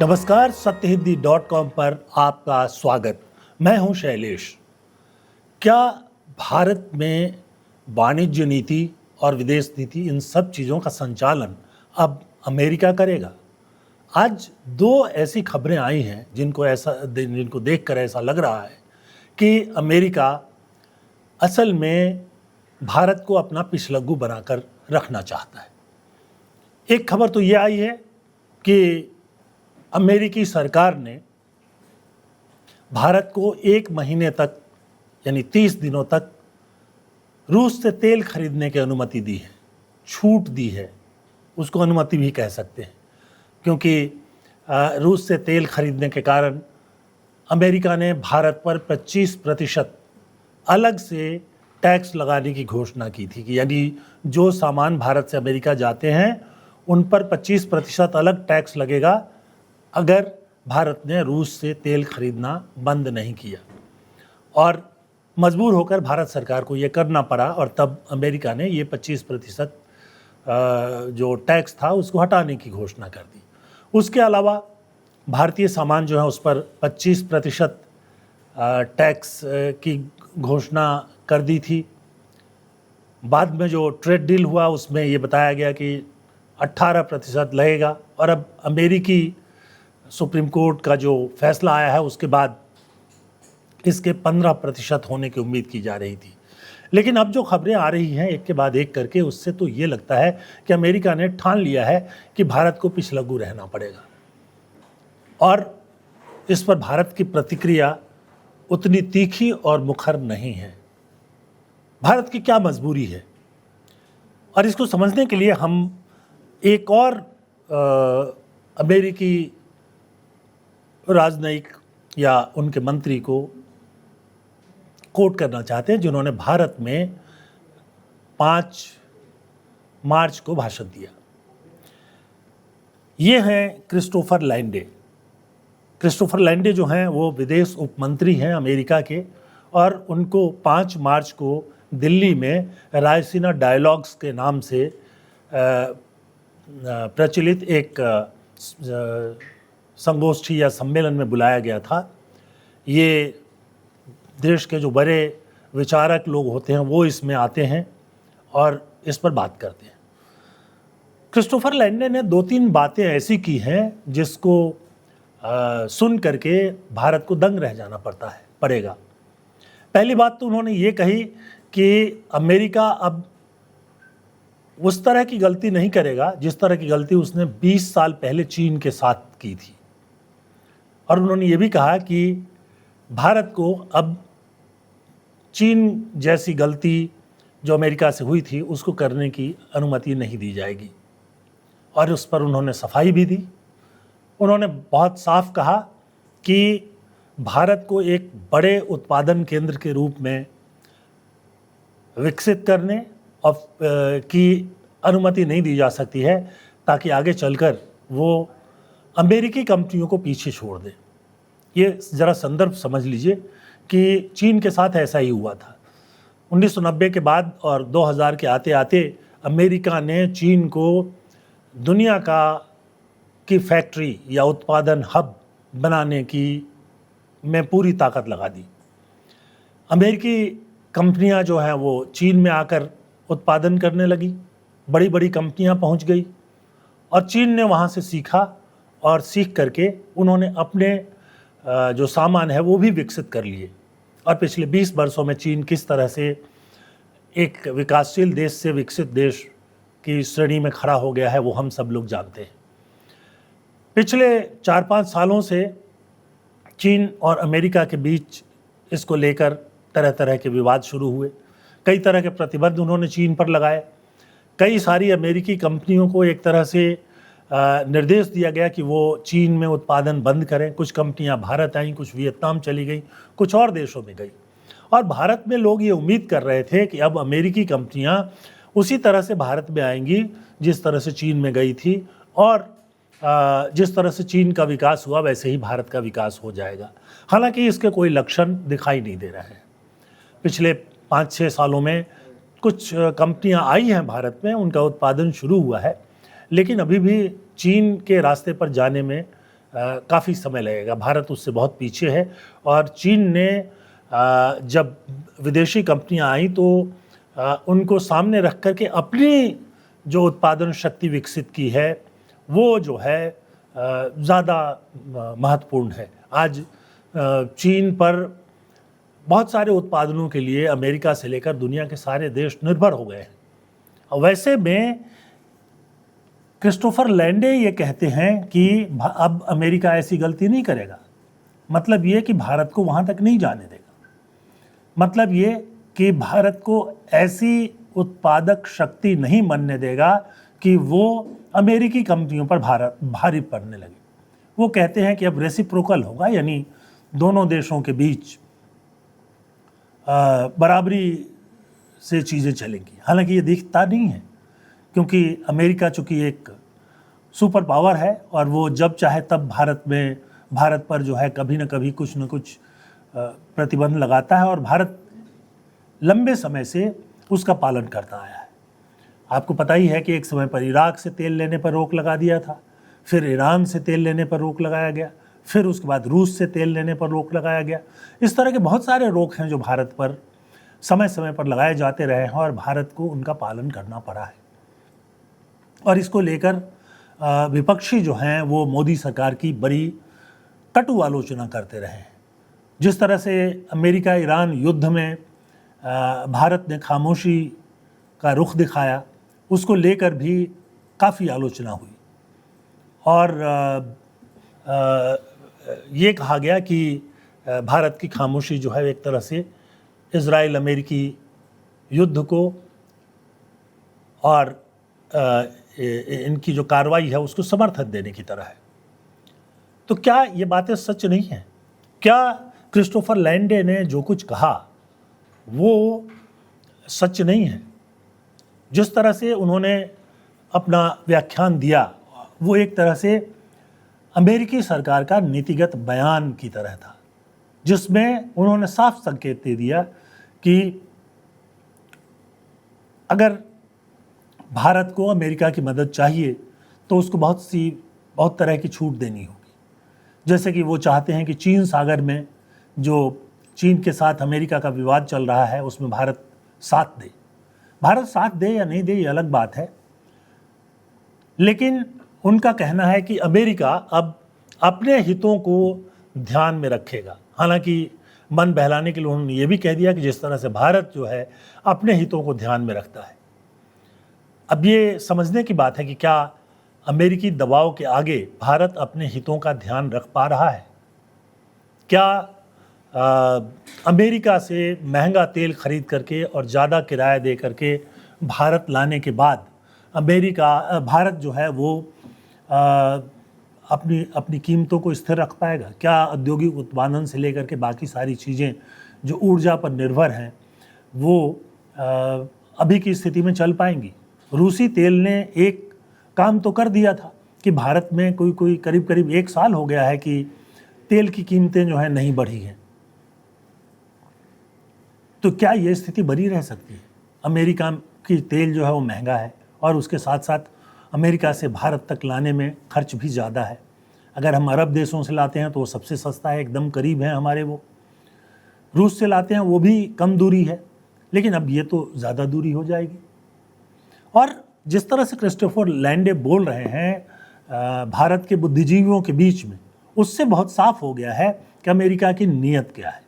नमस्कार, सत्यहिंदी.com पर आपका स्वागत। मैं हूं शैलेश। क्या भारत में वाणिज्य नीति और विदेश नीति, इन सब चीज़ों का संचालन अब अमेरिका करेगा? आज दो ऐसी खबरें आई हैं जिनको देखकर ऐसा लग रहा है कि अमेरिका असल में भारत को अपना पिछलग्गू बनाकर रखना चाहता है। एक खबर तो ये आई है कि अमेरिकी सरकार ने भारत को 1 महीने तक यानी 30 दिनों तक रूस से तेल खरीदने की अनुमति दी है, छूट दी है, उसको अनुमति भी कह सकते हैं, क्योंकि रूस से तेल खरीदने के कारण अमेरिका ने भारत पर 25% अलग से टैक्स लगाने की घोषणा की थी कि यानी जो सामान भारत से अमेरिका जाते हैं उन पर 25% अलग टैक्स लगेगा अगर भारत ने रूस से तेल खरीदना बंद नहीं किया। और मजबूर होकर भारत सरकार को ये करना पड़ा और तब अमेरिका ने ये 25% जो टैक्स था उसको हटाने की घोषणा कर दी। उसके अलावा भारतीय सामान जो है उस पर 25% टैक्स की घोषणा कर दी थी। बाद में जो ट्रेड डील हुआ उसमें ये बताया गया कि 18% लगेगा, और अब अमेरिकी सुप्रीम कोर्ट का जो फैसला आया है उसके बाद इसके 15% होने की उम्मीद की जा रही थी। लेकिन अब जो खबरें आ रही हैं एक के बाद एक करके, उससे तो ये लगता है कि अमेरिका ने ठान लिया है कि भारत को पिछलग्गू रहना पड़ेगा, और इस पर भारत की प्रतिक्रिया उतनी तीखी और मुखर नहीं है। भारत की क्या मजबूरी है, और इसको समझने के लिए हम एक और अमेरिकी राजनयिक या उनके मंत्री को कोट करना चाहते हैं, जिन्होंने भारत में 5 मार्च को भाषण दिया। ये हैं क्रिस्टोफर लैंडे। क्रिस्टोफर लैंडे जो हैं वो विदेश उपमंत्री हैं अमेरिका के, और उनको 5 मार्च को दिल्ली में रायसीना डायलॉग्स के नाम से प्रचलित एक संगोष्ठी या सम्मेलन में बुलाया गया था। ये देश के जो बड़े विचारक लोग होते हैं वो इसमें आते हैं और इस पर बात करते हैं। क्रिस्टोफर लैंडे ने 2-3 बातें ऐसी की हैं जिसको सुन करके भारत को दंग रह जाना पड़ेगा। पहली बात तो उन्होंने ये कही कि अमेरिका अब उस तरह की गलती नहीं करेगा जिस तरह की गलती उसने 20 साल पहले चीन के साथ की थी। और उन्होंने ये भी कहा कि भारत को अब चीन जैसी गलती जो अमेरिका से हुई थी उसको करने की अनुमति नहीं दी जाएगी, और उस पर उन्होंने सफाई भी दी। उन्होंने बहुत साफ कहा कि भारत को एक बड़े उत्पादन केंद्र के रूप में विकसित करने और की अनुमति नहीं दी जा सकती है, ताकि आगे चलकर वो अमेरिकी कंपनियों को पीछे छोड़ दे। ये ज़रा संदर्भ समझ लीजिए कि चीन के साथ ऐसा ही हुआ था 1990 के बाद, और 2000 के आते आते अमेरिका ने चीन को दुनिया की फैक्ट्री या उत्पादन हब बनाने की में पूरी ताकत लगा दी। अमेरिकी कंपनियां जो हैं वो चीन में आकर उत्पादन करने लगी, बड़ी बड़ी कंपनियां पहुंच गई, और चीन ने वहां से सीखा, और सीख करके उन्होंने अपने जो सामान है वो भी विकसित कर लिए। और पिछले 20 वर्षों में चीन किस तरह से एक विकासशील देश से विकसित देश की श्रेणी में खड़ा हो गया है वो हम सब लोग जानते हैं। पिछले 4-5 सालों से चीन और अमेरिका के बीच इसको लेकर तरह तरह के विवाद शुरू हुए। कई तरह के प्रतिबंध उन्होंने चीन पर लगाए। कई सारी अमेरिकी कंपनियों को एक तरह से निर्देश दिया गया कि वो चीन में उत्पादन बंद करें। कुछ कंपनियां भारत आईं, कुछ वियतनाम चली गई, कुछ और देशों में गई। और भारत में लोग ये उम्मीद कर रहे थे कि अब अमेरिकी कंपनियां उसी तरह से भारत में आएंगी जिस तरह से चीन में गई थी, और जिस तरह से चीन का विकास हुआ वैसे ही भारत का विकास हो जाएगा। हालांकि इसके कोई लक्षण दिखाई नहीं दे रहे हैं। पिछले 5-6 सालों में कुछ कंपनियां आई हैं भारत में, उनका उत्पादन शुरू हुआ है, लेकिन अभी भी चीन के रास्ते पर जाने में काफ़ी समय लगेगा। भारत उससे बहुत पीछे है और चीन ने जब विदेशी कंपनियां आई तो उनको सामने रख कर के अपनी जो उत्पादन शक्ति विकसित की है वो जो है ज़्यादा महत्वपूर्ण है। आज चीन पर बहुत सारे उत्पादनों के लिए अमेरिका से लेकर दुनिया के सारे देश निर्भर हो गए हैं। और वैसे में क्रिस्टोफर लैंडे ये कहते हैं कि अब अमेरिका ऐसी गलती नहीं करेगा। मतलब ये कि भारत को वहाँ तक नहीं जाने देगा। मतलब ये कि भारत को ऐसी उत्पादक शक्ति नहीं बनने देगा कि वो अमेरिकी कंपनियों पर भारी पड़ने लगे। वो कहते हैं कि अब रेसिप्रोकल होगा, यानी दोनों देशों के बीच बराबरी से चीज़ें चलेंगी। हालांकि ये दिखता नहीं है, क्योंकि अमेरिका चूँकि एक सुपर पावर है और वो जब चाहे तब भारत पर जो है कभी न कभी कुछ न कुछ प्रतिबंध लगाता है और भारत लंबे समय से उसका पालन करता आया है। आपको पता ही है कि एक समय पर इराक से तेल लेने पर रोक लगा दिया था, फिर ईरान से तेल लेने पर रोक लगाया गया, फिर उसके बाद रूस से तेल लेने पर रोक लगाया गया। इस तरह के बहुत सारे रोक हैं जो भारत पर समय समय पर लगाए जाते रहे हैं और भारत को उनका पालन करना पड़ा है। और इसको लेकर विपक्षी जो हैं वो मोदी सरकार की बड़ी कटु आलोचना करते रहे हैं। जिस तरह से अमेरिका ईरान युद्ध में भारत ने खामोशी का रुख दिखाया, उसको लेकर भी काफ़ी आलोचना हुई और ये कहा गया कि भारत की खामोशी जो है एक तरह से इजराइल अमेरिकी युद्ध को और इनकी जो कार्रवाई है उसको समर्थन देने की तरह है। तो क्या ये बातें सच नहीं हैं? क्या क्रिस्टोफर लैंडे ने जो कुछ कहा वो सच नहीं है? जिस तरह से उन्होंने अपना व्याख्यान दिया वो एक तरह से अमेरिकी सरकार का नीतिगत बयान की तरह था, जिसमें उन्होंने साफ संकेत दे दिया कि अगर भारत को अमेरिका की मदद चाहिए तो उसको बहुत तरह की छूट देनी होगी। जैसे कि वो चाहते हैं कि चीन सागर में जो चीन के साथ अमेरिका का विवाद चल रहा है उसमें भारत साथ दे। भारत साथ दे या नहीं दे ये अलग बात है, लेकिन उनका कहना है कि अमेरिका अब अपने हितों को ध्यान में रखेगा। हालांकि मन बहलाने के लिए उन्होंने ये भी कह दिया कि जिस तरह से भारत जो है अपने हितों को ध्यान में रखता है। अब ये समझने की बात है कि क्या अमेरिकी दबाव के आगे भारत अपने हितों का ध्यान रख पा रहा है? क्या अमेरिका से महंगा तेल खरीद करके और ज़्यादा किराया दे करके भारत लाने के बाद भारत जो है वो अपनी कीमतों को स्थिर रख पाएगा? क्या औद्योगिक उत्पादन से लेकर के बाकी सारी चीज़ें जो ऊर्जा पर निर्भर हैं वो अभी की स्थिति में चल पाएंगी? रूसी तेल ने एक काम तो कर दिया था कि भारत में कोई करीब 1 साल हो गया है कि तेल की कीमतें जो है नहीं बढ़ी हैं। तो क्या ये स्थिति बनी रह सकती है? अमेरिका की तेल जो है वो महंगा है और उसके साथ साथ अमेरिका से भारत तक लाने में खर्च भी ज़्यादा है। अगर हम अरब देशों से लाते हैं तो वो सबसे सस्ता है, एकदम करीब है हमारे। वो रूस से लाते हैं वो भी कम दूरी है, लेकिन अब ये तो ज़्यादा दूरी हो जाएगी। और जिस तरह से क्रिस्टोफर लैंडे बोल रहे हैं भारत के बुद्धिजीवियों के बीच में, उससे बहुत साफ हो गया है कि अमेरिका की नीयत क्या है।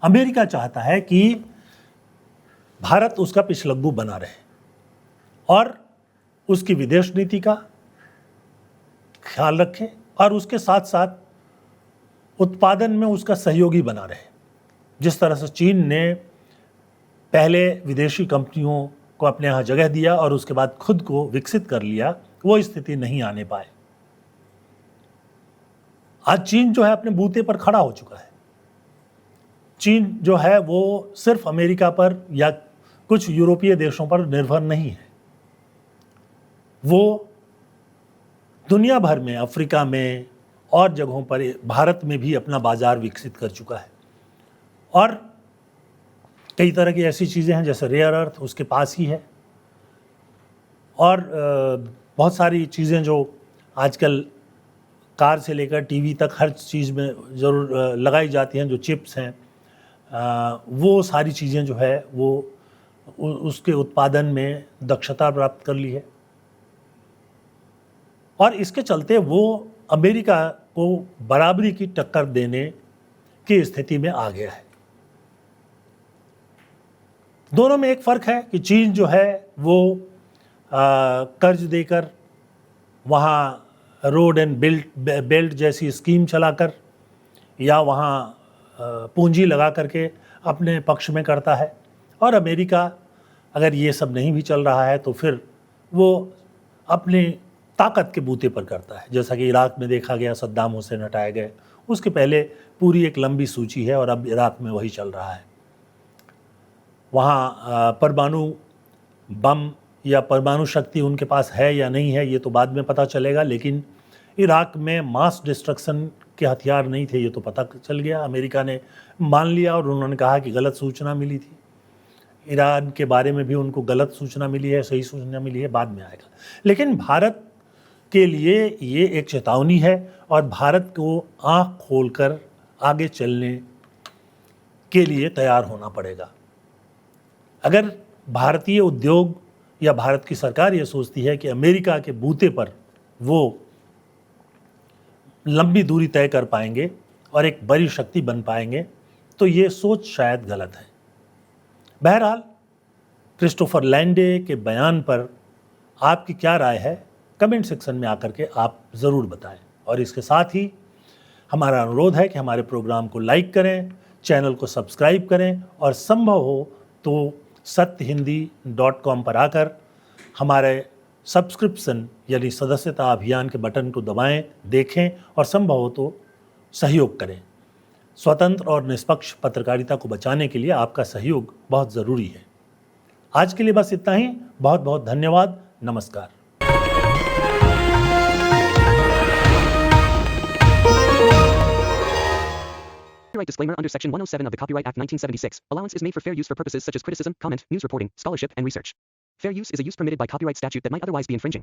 अमेरिका चाहता है कि भारत उसका पिछलग्गू बना रहे और उसकी विदेश नीति का ख्याल रखे और उसके साथ साथ उत्पादन में उसका सहयोगी बना रहे। जिस तरह से चीन ने पहले विदेशी कंपनियों को अपने यहाँ जगह दिया और उसके बाद खुद को विकसित कर लिया, वो स्थिति नहीं आने पाए। आज चीन जो है अपने बूते पर खड़ा हो चुका है। चीन जो है वो सिर्फ अमेरिका पर या कुछ यूरोपीय देशों पर निर्भर नहीं है। वो दुनिया भर में, अफ्रीका में और जगहों पर, भारत में भी अपना बाजार विकसित कर चुका है। और कई तरह की ऐसी चीज़ें हैं जैसे रेयर अर्थ उसके पास ही है और बहुत सारी चीज़ें जो आजकल कार से लेकर टीवी तक हर चीज़ में ज़रूर लगाई जाती हैं जो चिप्स हैं, वो सारी चीज़ें जो है वो उसके उत्पादन में दक्षता प्राप्त कर ली है और इसके चलते वो अमेरिका को बराबरी की टक्कर देने की स्थिति में आ गया है। दोनों में एक फ़र्क है कि चीन जो है वो कर्ज देकर वहाँ रोड एंड बेल्ट जैसी स्कीम चलाकर या वहाँ पूंजी लगा करके अपने पक्ष में करता है और अमेरिका अगर ये सब नहीं भी चल रहा है तो फिर वो अपनी ताकत के बूते पर करता है, जैसा कि इराक़ में देखा गया, सद्दाम हुसैन हटाए गए, उसके पहले पूरी एक लंबी सूची है और अब इराक़ में वही चल रहा है। वहाँ परमाणु बम या परमाणु शक्ति उनके पास है या नहीं है ये तो बाद में पता चलेगा, लेकिन इराक़ में मास डिस्ट्रक्शन के हथियार नहीं थे ये तो पता चल गया। अमेरिका ने मान लिया और उन्होंने कहा कि गलत सूचना मिली थी। ईरान के बारे में भी उनको गलत सूचना मिली है, सही सूचना मिली है, बाद में आएगा। लेकिन भारत के लिए ये एक चेतावनी है और भारत को आँख खोलकर आगे चलने के लिए तैयार होना पड़ेगा। अगर भारतीय उद्योग या भारत की सरकार ये सोचती है कि अमेरिका के बूते पर वो लंबी दूरी तय कर पाएंगे और एक बड़ी शक्ति बन पाएंगे तो ये सोच शायद गलत है। बहरहाल क्रिस्टोफर लैंडे के बयान पर आपकी क्या राय है कमेंट सेक्शन में आकर के आप ज़रूर बताएं और इसके साथ ही हमारा अनुरोध है कि हमारे प्रोग्राम को लाइक करें, चैनल को सब्सक्राइब करें और संभव हो तो satyhindi.com पर आकर हमारे सब्सक्रिप्शन यानी सदस्यता अभियान के बटन को दबाएं, देखें और संभव हो तो सहयोग करें। स्वतंत्र और निष्पक्ष पत्रकारिता को बचाने के लिए आपका सहयोग बहुत ज़रूरी है। आज के लिए बस इतना ही। बहुत बहुत धन्यवाद। नमस्कार। Copyright disclaimer under Section 107 of the Copyright Act 1976. Allowance is made for fair use for purposes such as criticism, comment, news reporting, scholarship, and research. Fair use is a use permitted by copyright statute that might otherwise be infringing.